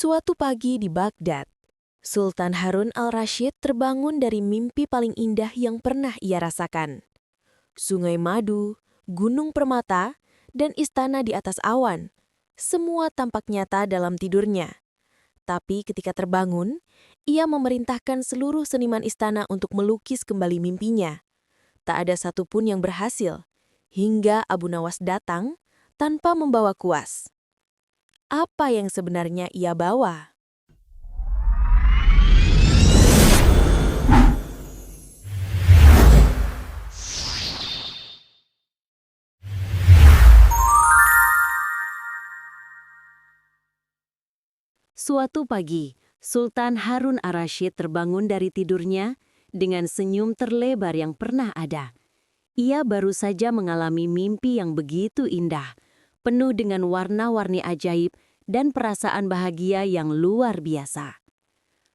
Suatu pagi di Baghdad, Sultan Harun al-Rashid terbangun dari mimpi paling indah yang pernah ia rasakan. Sungai madu, gunung permata, dan istana di atas awan, semua tampak nyata dalam tidurnya. Tapi ketika terbangun, ia memerintahkan seluruh seniman istana untuk melukis kembali mimpinya. Tak ada satupun yang berhasil, hingga Abu Nawas datang tanpa membawa kuas. Apa yang sebenarnya ia bawa? Suatu pagi, Sultan Harun ar-Rasyid terbangun dari tidurnya dengan senyum terlebar yang pernah ada. Ia baru saja mengalami mimpi yang begitu indah, penuh dengan warna-warni ajaib dan perasaan bahagia yang luar biasa.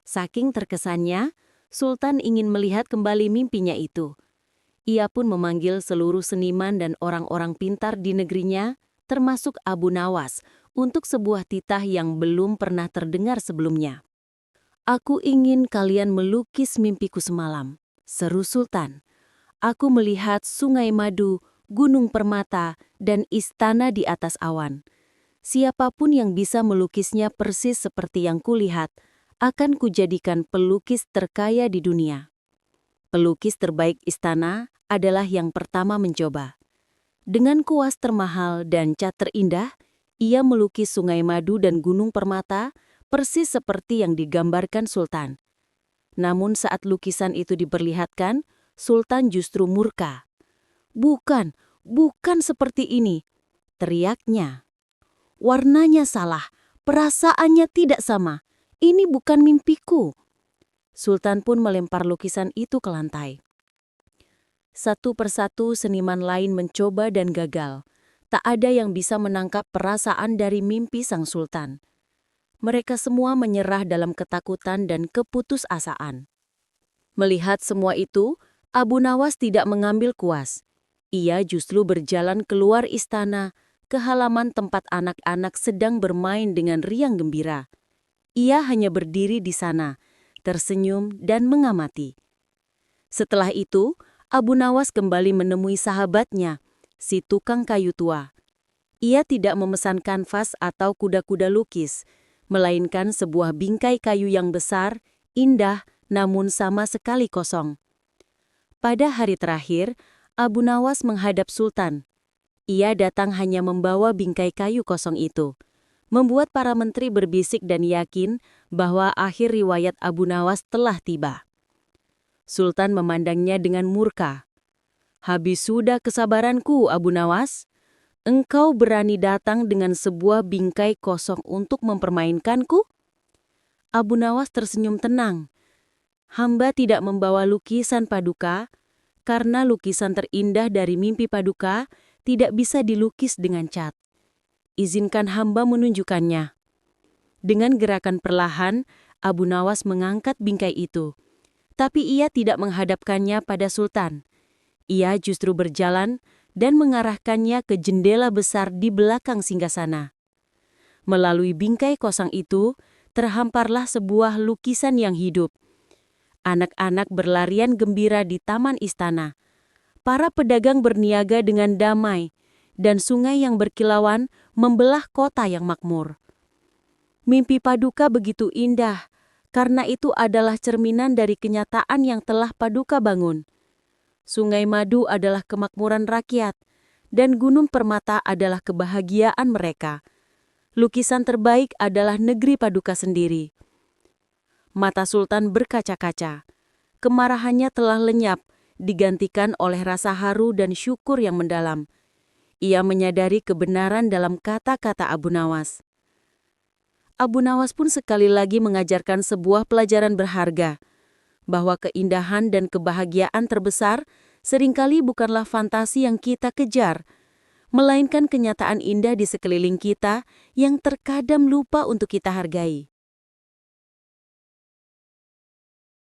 Saking terkesannya, Sultan ingin melihat kembali mimpinya itu. Ia pun memanggil seluruh seniman dan orang-orang pintar di negerinya, termasuk Abu Nawas, untuk sebuah titah yang belum pernah terdengar sebelumnya. "Aku ingin kalian melukis mimpiku semalam," seru Sultan. "Aku melihat sungai madu, gunung permata, dan istana di atas awan. Siapapun yang bisa melukisnya persis seperti yang kulihat, akan kujadikan pelukis terkaya di dunia." Pelukis terbaik istana adalah yang pertama mencoba. Dengan kuas termahal dan cat terindah, ia melukis sungai madu dan gunung permata persis seperti yang digambarkan Sultan. Namun saat lukisan itu diperlihatkan, Sultan justru murka. Bukan seperti ini," teriaknya. "Warnanya salah, perasaannya tidak sama. Ini bukan mimpiku." Sultan pun melempar lukisan itu ke lantai. Satu persatu seniman lain mencoba dan gagal. Tak ada yang bisa menangkap perasaan dari mimpi sang sultan. Mereka semua menyerah dalam ketakutan dan keputusasaan. Melihat semua itu, Abu Nawas tidak mengambil kuas. Ia justru berjalan keluar istana, ke halaman tempat anak-anak sedang bermain dengan riang gembira. Ia hanya berdiri di sana, tersenyum dan mengamati. Setelah itu, Abu Nawas kembali menemui sahabatnya, si tukang kayu tua. Ia tidak memesan kanvas atau kuda-kuda lukis, melainkan sebuah bingkai kayu yang besar, indah, namun sama sekali kosong. Pada hari terakhir, Abu Nawas menghadap Sultan. Ia datang hanya membawa bingkai kayu kosong itu, membuat para menteri berbisik dan yakin bahwa akhir riwayat Abu Nawas telah tiba. Sultan memandangnya dengan murka. "Habis sudah kesabaranku, Abu Nawas. Engkau berani datang dengan sebuah bingkai kosong untuk mempermainkanku?" Abu Nawas tersenyum tenang. "Hamba tidak membawa lukisan paduka, karena lukisan terindah dari mimpi paduka tidak bisa dilukis dengan cat. Izinkan hamba menunjukkannya." Dengan gerakan perlahan, Abu Nawas mengangkat bingkai itu. Tapi ia tidak menghadapkannya pada Sultan. Ia justru berjalan dan mengarahkannya ke jendela besar di belakang singgasana. Melalui bingkai kosong itu, terhamparlah sebuah lukisan yang hidup. Anak-anak berlarian gembira di taman istana. Para pedagang berniaga dengan damai, dan sungai yang berkilauan membelah kota yang makmur. Mimpi paduka begitu indah, karena itu adalah cerminan dari kenyataan yang telah paduka bangun. Sungai madu adalah kemakmuran rakyat, dan gunung permata adalah kebahagiaan mereka. Lukisan terbaik adalah negeri paduka sendiri. Mata Sultan berkaca-kaca. Kemarahannya telah lenyap, digantikan oleh rasa haru dan syukur yang mendalam. Ia menyadari kebenaran dalam kata-kata Abu Nawas. Abu Nawas pun sekali lagi mengajarkan sebuah pelajaran berharga, bahwa keindahan dan kebahagiaan terbesar seringkali bukanlah fantasi yang kita kejar, melainkan kenyataan indah di sekeliling kita yang terkadang lupa untuk kita hargai.